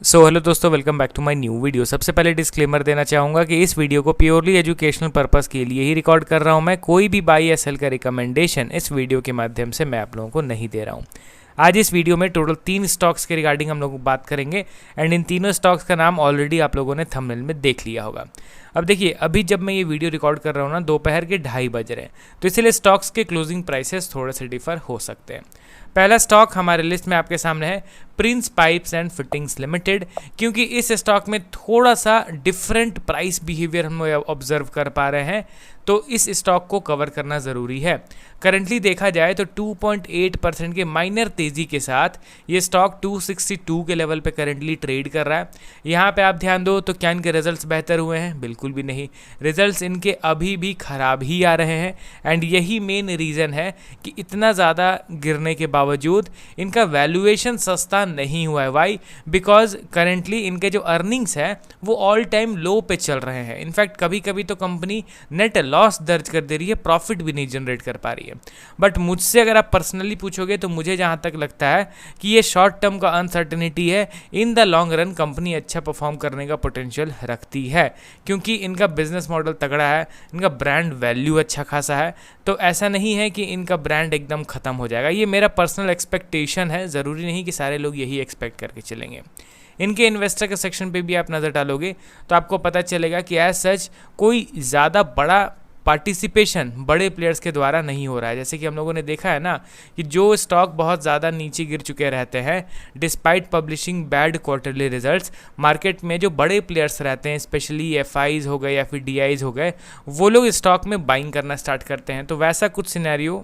Hello दोस्तों, welcome back to my new video. सबसे पहले डिस्क्लेमर देना चाहूँगा कि इस वीडियो को प्योरली एजुकेशनल पर्पस के लिए ही रिकॉर्ड कर रहा हूँ। मैं कोई भी बाई या सेल का रिकमेंडेशन इस वीडियो के माध्यम से मैं आप लोगों को नहीं दे रहा हूँ। आज इस वीडियो में टोटल 3 स्टॉक्स के रिगार्डिंग हम लोग बात करेंगे एंड इन तीनों स्टॉक्स का नाम ऑलरेडी आप लोगों ने थंबनेल में देख लिया होगा। अब देखिए, अभी जब मैं ये वीडियो रिकॉर्ड कर रहा हूँ ना, दोपहर के 2:30 बज रहे हैं, तो इसलिए स्टॉक्स के क्लोजिंग प्राइसेस थोड़े से डिफर हो सकते हैं। पहला स्टॉक हमारे लिस्ट में आपके सामने है Prince pipes and fittings limited, क्योंकि इस स्टॉक में थोड़ा सा डिफरेंट प्राइस बिहेवियर हम ऑब्जर्व कर पा रहे हैं, तो इस स्टॉक को कवर करना ज़रूरी है। करंटली देखा जाए तो 2.8% के माइनर तेज़ी के साथ ये स्टॉक 262 के लेवल पे करंटली ट्रेड कर रहा है। यहाँ पे आप ध्यान दो तो क्या इनके रिजल्ट्स बेहतर हुए हैं? बिल्कुल भी नहीं। रिजल्ट्स इनके अभी भी खराब ही आ रहे हैं एंड यही मेन रीज़न है कि इतना ज़्यादा गिरने के बावजूद इनका वैल्यूएशन सस्ता नहीं हुआ है। वाई? बिकॉज करंटली इनके जो अर्निंग्स है वो ऑल टाइम लो पे चल रहे हैं। इनफैक्ट कभी कभी तो कंपनी नेट लॉस दर्ज कर दे रही है, प्रॉफिट भी नहीं जनरेट कर पा रही है। बट मुझसे अगर आप पर्सनली पूछोगे तो मुझे जहाँ तक लगता है कि ये शॉर्ट टर्म का अनसर्टेनिटी है। In the long run company अच्छा परफॉर्म करने का पोटेंशियल रखती है, क्योंकि इनका बिजनेस मॉडल तगड़ा है, इनका ब्रांड वैल्यू अच्छा खासा है। तो ऐसा नहीं है कि इनका ब्रांड एकदम ख़त्म हो जाएगा। ये मेरा पर्सनल एक्सपेक्टेशन है, ज़रूरी नहीं कि सारे लोग यही एक्सपेक्ट करके चलेंगे। इनके इन्वेस्टर के सेक्शन पे भी आप नज़र डालोगे तो आपको पता चलेगा कि एज सच कोई ज़्यादा बड़ा पार्टिसिपेशन बड़े प्लेयर्स के द्वारा नहीं हो रहा है। जैसे कि हम लोगों ने देखा है ना कि जो स्टॉक बहुत ज़्यादा नीचे गिर चुके रहते हैं despite publishing bad quarterly results, market में जो बड़े प्लेयर्स रहते हैं, स्पेशली एफआईज हो गए या फिर डीआईज हो गए, वो लोग स्टॉक में बाइंग करना स्टार्ट करते हैं। तो वैसा कुछ सिनेरियो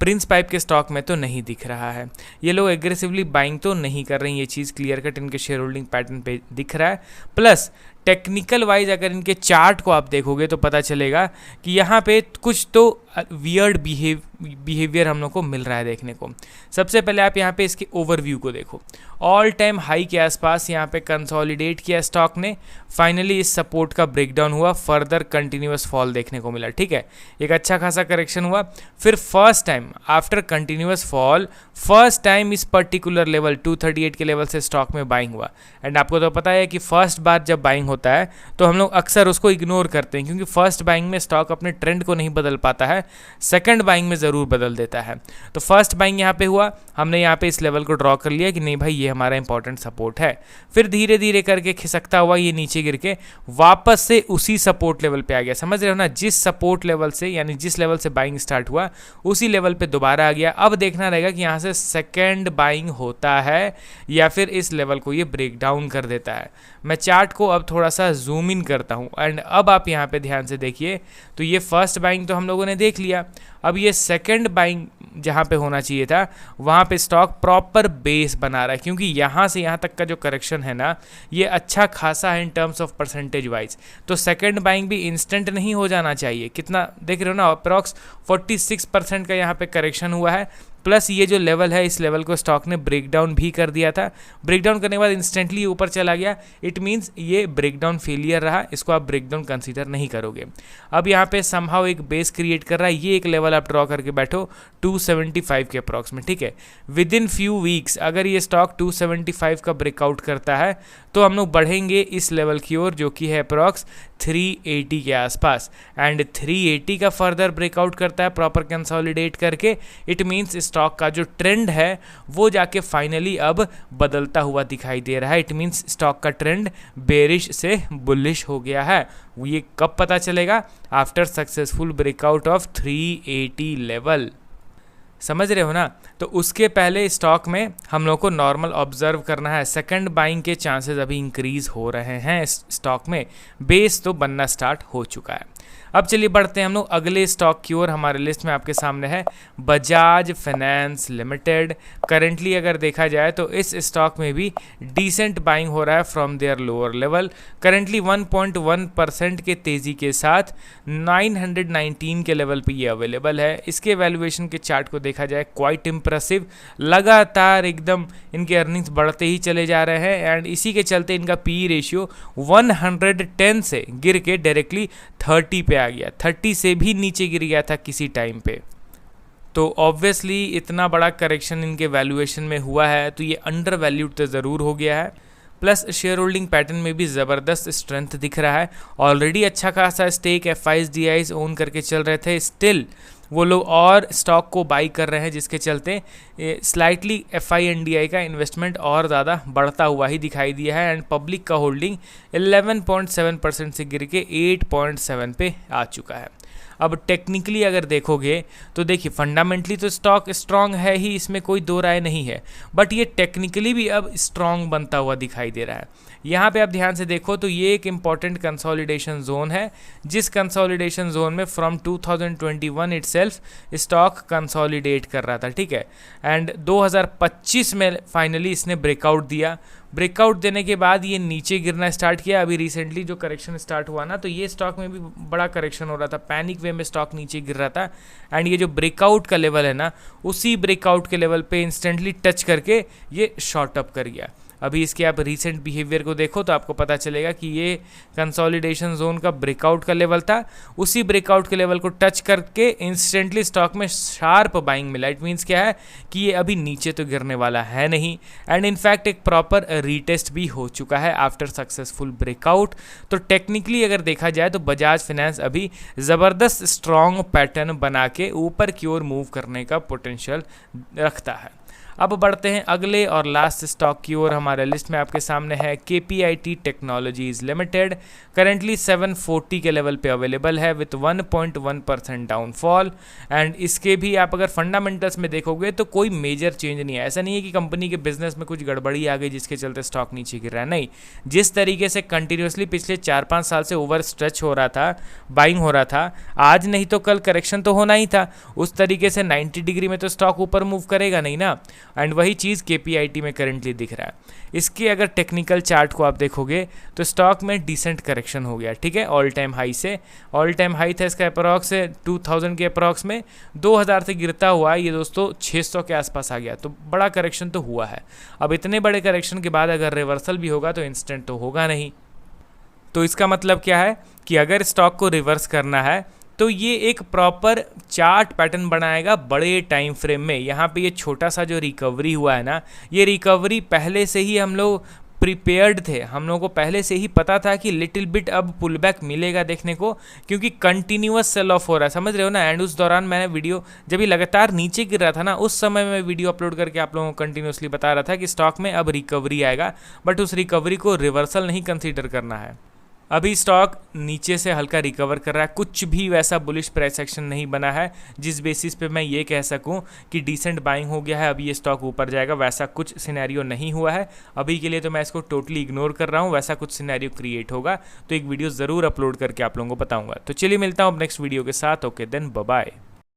प्रिंस पाइप के स्टॉक में तो नहीं दिख रहा है। ये लोग एग्रेसिवली बाइंग तो नहीं कर रहे हैं, ये चीज़ क्लियर कट इनके शेयर होल्डिंग पैटर्न पे दिख रहा है। प्लस टेक्निकल वाइज अगर इनके चार्ट को आप देखोगे तो पता चलेगा कि यहाँ पे कुछ तो वियर्ड बिहेवियर हम लोग को मिल रहा है देखने को। सबसे पहले आप यहाँ पे इसके ओवरव्यू को देखो। ऑल टाइम हाई के आसपास यहाँ पे कंसोलिडेट किया स्टॉक ने, फाइनली इस सपोर्ट का ब्रेकडाउन हुआ, फर्दर कंटिन्यूअस फॉल देखने को मिला। ठीक है, एक अच्छा खासा करेक्शन हुआ, फिर first time after continuous fall first time इस पर्टिकुलर लेवल 238 के लेवल से स्टॉक में बाइंग हुआ। एंड आपको तो पता है कि फर्स्ट बार जब बाइंग होता है तो हम लोग अक्सर उसको इग्नोर करते हैं, क्योंकि फर्स्ट बाइंग में स्टॉक अपने ट्रेंड को नहीं बदल पाता है, सेकंड बाइंग में ज़रूर बदल देता है। तो फर्स्ट बाइंग यहाँ पे हुआ, हमने यहाँ पे इस लेवल को ड्रॉ कर लिया कि नहीं भाई ये हमारा इंपॉर्टेंट सपोर्ट है। फिर धीरे धीरे करके खिसकता हुआ ये नीचे गिर के वापस से उसी सपोर्ट लेवल पे आ गया। समझ रहे हो ना, जिस सपोर्ट लेवल से यानी जिस लेवल से बाइंग स्टार्ट हुआ उसी लेवल पे दोबारा आ गया। अब देखना रहेगा कि यहाँ से सेकेंड बाइंग होता है या फिर इस लेवल को ये ब्रेक डाउन कर देता है। मैं चार्ट को अब थोड़ा सा जूम इन करता हूँ एंड अब आप यहाँ पे ध्यान से देखिए तो ये फर्स्ट बाइंग तो हम लोगों ने देख लिया। अब ये सेकंड बाइंग जहाँ पे होना चाहिए था वहाँ पे स्टॉक प्रॉपर बेस बना रहा है, क्योंकि यहाँ से यहाँ तक का जो करेक्शन है ना ये अच्छा खासा है in terms of percentage wise. तो सेकंड बाइंग भी इंस्टेंट नहीं हो जाना चाहिए। कितना देख रहे हो ना, अप्रॉक्स 46% का यहाँ पे करेक्शन हुआ है। प्लस ये जो लेवल है इस लेवल को स्टॉक ने ब्रेकडाउन भी कर दिया था। ब्रेकडाउन करने के बाद इंस्टेंटली ऊपर चला गया। इट मीन्स ये ब्रेकडाउन फेलियर रहा, इसको आप ब्रेकडाउन कंसीडर नहीं करोगे। अब यहाँ पे समहाउ एक बेस क्रिएट कर रहा है, ये एक लेवल आप ड्रॉ करके बैठो 275 के अप्रॉक्स में। ठीक है, विद इन फ्यू वीक्स अगर ये स्टॉक 275 का ब्रेकआउट करता है तो हम लोग बढ़ेंगे इस लेवल की ओर जो कि है अप्रॉक्स 380 के आसपास। एंड 380 का फर्दर ब्रेकआउट करता है प्रॉपर कंसोलिडेट करके, इट मीन्स स्टॉक का जो ट्रेंड है वो जाके फाइनली अब बदलता हुआ दिखाई दे रहा है। इट मीन्स स्टॉक का ट्रेंड बेरिश से बुलिश हो गया है। ये कब पता चलेगा? After successful breakout of 380 level. समझ रहे हो ना? तो उसके पहले स्टॉक में हम लोग को नॉर्मल ऑब्जर्व करना है। सेकंड बाइंग के चांसेस अभी इंक्रीज हो रहे हैं स्टॉक में, बेस तो बनना स्टार्ट हो चुका है। अब चलिए बढ़ते हैं हम लोग अगले स्टॉक की ओर। हमारे लिस्ट में आपके सामने है बजाज फाइनेंस लिमिटेड। करंटली अगर देखा जाए तो इस स्टॉक में भी डिसेंट बाइंग हो रहा है from there lower level. Currently 1.1% के तेज़ी के साथ 919 के लेवल पे ये अवेलेबल है। इसके वैल्यूएशन के चार्ट को देखा जाए क्वाइट इम्प्रेसिव, लगातार एकदम इनके अर्निंग्स बढ़ते ही चले जा रहे हैं एंड इसी के चलते इनका पी रेशियो 110 से गिर के डायरेक्टली 30 पे आ गया। 30 से भी नीचे गिर गया था किसी टाइम पे। तो ऑब्वियसली इतना बड़ा करेक्शन इनके वैल्यूएशन में हुआ है तो ये अंडर वैल्यूड तो ज़रूर हो गया है। प्लस शेयर होल्डिंग पैटर्न में भी ज़बरदस्त स्ट्रेंथ दिख रहा है। ऑलरेडी अच्छा खासा स्टेक FIs DIs ओन करके चल रहे थे, स्टिल वो लोग और स्टॉक को बाई कर रहे हैं, जिसके चलते स्लाइटली FI एंड DI का इन्वेस्टमेंट और ज़्यादा बढ़ता हुआ ही दिखाई दिया है। एंड पब्लिक का होल्डिंग 11.7% से गिर के 8.7 पे आ चुका है। अब टेक्निकली अगर देखोगे तो देखिए फंडामेंटली तो स्टॉक स्ट्रांग है ही, इसमें कोई दो राय नहीं है, बट ये टेक्निकली भी अब स्ट्रांग बनता हुआ दिखाई दे रहा है। यहाँ पे आप ध्यान से देखो तो ये एक इम्पॉर्टेंट कंसोलिडेशन जोन है, जिस कंसोलिडेशन जोन में फ्रॉम 2021 इटसेल्फ स्टॉक कंसोलिडेट कर रहा था, ठीक है। एंड 2025 में फाइनली इसने ब्रेकआउट दिया। ब्रेकआउट देने के बाद ये नीचे गिरना स्टार्ट किया। अभी रिसेंटली जो करेक्शन स्टार्ट हुआ ना, तो ये स्टॉक में भी बड़ा करेक्शन हो रहा था, पैनिक वे में स्टॉक नीचे गिर रहा था। एंड ये जो ब्रेकआउट का लेवल है ना, उसी ब्रेकआउट के लेवल पे इंस्टेंटली टच करके ये शॉर्ट अप कर गया। अभी इसके आप रिसेंट बिहेवियर को देखो तो आपको पता चलेगा कि ये कंसोलिडेशन जोन का ब्रेकआउट का लेवल था, उसी ब्रेकआउट के लेवल को टच करके इंस्टेंटली स्टॉक में शार्प बाइंग मिला। इट मीन्स क्या है कि ये अभी नीचे तो गिरने वाला है नहीं, एंड इनफैक्ट एक प्रॉपर रीटेस्ट भी हो चुका है आफ्टर सक्सेसफुल ब्रेकआउट। तो टेक्निकली अगर देखा जाए तो बजाज फाइनेंस अभी ज़बरदस्त स्ट्रॉन्ग पैटर्न बना के ऊपर की ओर मूव करने का पोटेंशियल रखता है। अब बढ़ते हैं अगले और लास्ट स्टॉक की ओर। हमारे लिस्ट में आपके सामने है KPIT टेक्नोलॉजीज लिमिटेड। करेंटली 740 के लेवल पे अवेलेबल है विथ 1.1% डाउनफॉल। एंड इसके भी आप अगर फंडामेंटल्स में देखोगे तो कोई मेजर चेंज नहीं है। ऐसा नहीं है कि कंपनी के बिजनेस में कुछ गड़बड़ी आ गई जिसके चलते स्टॉक नीचे गिर रहा है, नहीं। जिस तरीके से कंटिन्यूसली पिछले 4-5 साल से ओवर स्ट्रेच हो रहा था, बाइंग हो रहा था, आज नहीं तो कल करेक्शन तो होना ही था। उस तरीके से 90 डिग्री में तो स्टॉक ऊपर मूव करेगा नहीं ना। एंड वही चीज़ KPIT में करेंटली दिख रहा है। इसके अगर टेक्निकल चार्ट को आप देखोगे तो स्टॉक में डिसेंट करेक्शन हो गया, ठीक है। ऑल टाइम हाई से, ऑल टाइम हाई था इसका अप्रॉक्स 2000 के अप्रॉक्स में, 2000 से गिरता हुआ ये दोस्तों 600 के आसपास आ गया। तो बड़ा करेक्शन तो हुआ है। अब इतने बड़े करेक्शन के बाद अगर रिवर्सल भी होगा तो इंस्टेंट तो होगा नहीं। तो इसका मतलब क्या है कि अगर स्टॉक को रिवर्स करना है तो ये एक प्रॉपर चार्ट पैटर्न बनाएगा बड़े टाइम फ्रेम में। यहाँ पे ये छोटा सा जो रिकवरी हुआ है ना, ये रिकवरी पहले से ही हम लोग प्रिपेयर्ड थे। हम लोगों को पहले से ही पता था कि लिटिल बिट अब पुल बैक मिलेगा देखने को, क्योंकि कंटिन्यूअस सेल ऑफ हो रहा है, समझ रहे हो ना। एंड उस दौरान मैंने वीडियो जब ये लगातार नीचे गिर रहा था ना, उस समय मैं वीडियो अपलोड करके आप लोगों को कंटिन्यूसली बता रहा था कि स्टॉक में अब रिकवरी आएगा, बट उस रिकवरी को रिवर्सल नहीं कंसीडर करना है। अभी स्टॉक नीचे से हल्का रिकवर कर रहा है, कुछ भी वैसा बुलिश प्राइस एक्शन नहीं बना है जिस बेसिस पे मैं ये कह सकूं कि डिसेंट बाइंग हो गया है, अभी ये स्टॉक ऊपर जाएगा, वैसा कुछ सिनेरियो नहीं हुआ है। अभी के लिए तो मैं इसको टोटली इग्नोर कर रहा हूं, वैसा कुछ सिनेरियो क्रिएट होगा तो एक वीडियो ज़रूर अपलोड करके आप लोगों को बताऊंगा। तो चलिए मिलता हूं अब नेक्स्ट वीडियो के साथ। Okay then, bye bye.